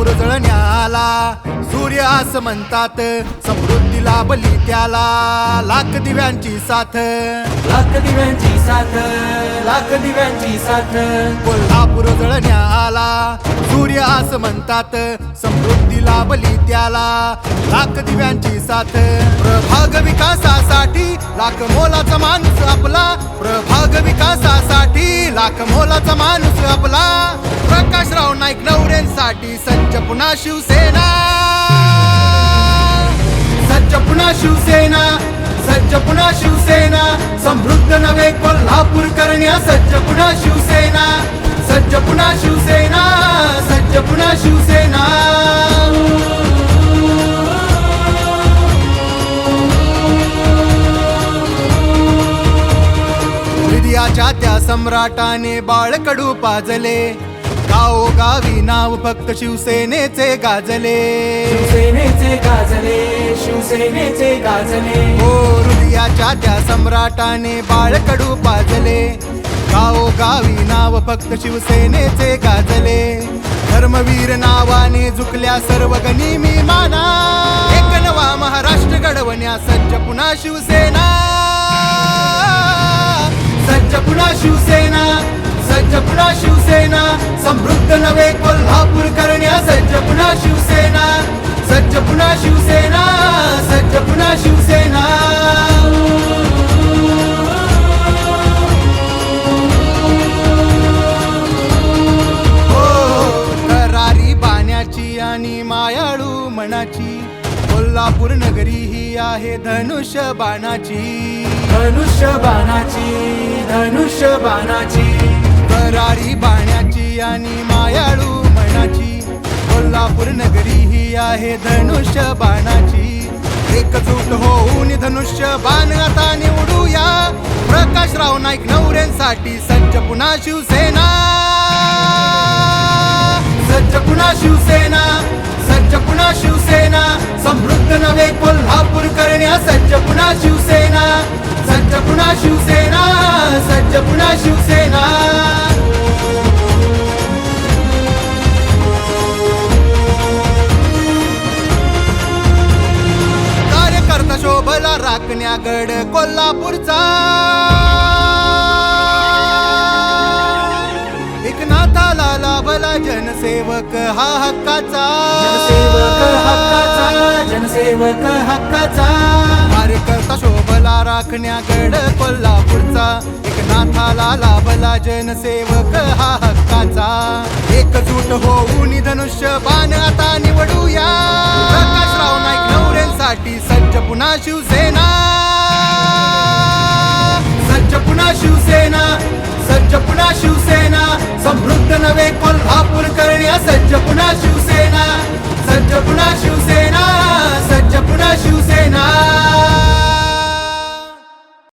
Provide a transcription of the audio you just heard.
कोल्हापूर जळण्याला सूर्य असं म्हणतात, समृद्धीला बली त्याला लाख दिव्यांची साथ, लाख दिव्यांची साथ, लाख दिव्यांची साथ. कोल्हापूर जळण्याला सूर्य असं म्हणतात, समृद्धीला बली त्याला लाख दिव्यांची साथ. प्रभाग विकासासाठी लाख मोलाचा माणूस आपला, प्रभाग विकासासाठी लाख मोलाचा माणूस आपला. प्रकाशराव नाईक नवऱ्यांसाठी सज्ज पुन्हा शिवसेना, सज्ज पुन्हा शिवसेना, सज्ज पुन्हा शिवसेना. समृद्ध नवे कोल्हापूर करण्या सज्ज पुन्हा शिवसेना, सज्ज पुन्हा शिवसेना, सज्ज पुन्हा शिवसेना. हृदयाच्या त्या सम्राटाने बाळकडू पाजले, गावोगावी नाव फक्त शिवसेनेचे गाजले, शिवसेनेचे गाजले, शिवसेनेचे गाजले. हो हृदयाच्या त्या सम्राटाने बाळकडू पाजले, गावोगावी नाव फक्त शिवसेनेचे गाजले. धर्मवीर नावाने झुकल्या सर्व गनिमी माना, एक नवा महाराष्ट्र घडवण्या सज्ज पुन्हा शिवसेना, सज्ज पुन्हा शिवसेना, सज्ज पुन्हा शिवसेना. समृद्ध नवे कोल्हापूर करण्या सज्ज पुन्हा शिवसेना, सज्ज पुन्हा शिवसेना, सज्ज पुन्हा शिवसेना. करारी बाण्याची आणि मायाळू मनाची कोल्हापूर नगरी ही आहे धनुष्य बाणाची, धनुष्य बाणाची, धनुष्य बाणाची. करारी बाण्याची आणि मायाळू मनाची कोल्हापूर नगरी ही आहे धनुष्य बाणाची. एकजूट होऊन धनुष्य बाण आता निवडूया, प्रकाशराव नाईक नवऱ्यांसाठी सज्ज पुन्हा शिवसेना, सज्ज पुन्हा शिवसेना, सज्ज पुन्हा शिवसेना. समृद्ध नवे कोल्हापूर करण्या सज्ज पुन्हा शिवसेना, सज्ज पुन्हा शिवसेना, सज्ज पुन्हा शिवसेना. कार्यकर्ता शोभला राखण्यागड कोल्हापूरचा, एकनाथाला लाभला जनसेवक हा हक्काचा, जनसेवक हक्काचा, जनसेवक हक्काचा. कार्यकर्ता शोभला राखण्यागड कोल्हापूरचा, एकनाथाला लाभला जनसेवक हा हक्काचा. एकजूट होऊन धनुष्य बाण आता निवडूया, प्रकाशराव नाईक नवऱ्यांसाठी सज्ज पुन्हा शिवसेना, सज्ज पुन्हा शिवसेना, सज्ज पुन्हा शिवसेना. समृद्ध नवे कोल्हापूर करण्या सज्ज पुन्हा शिवसेना, सज्ज पुन्हा शिवसेना.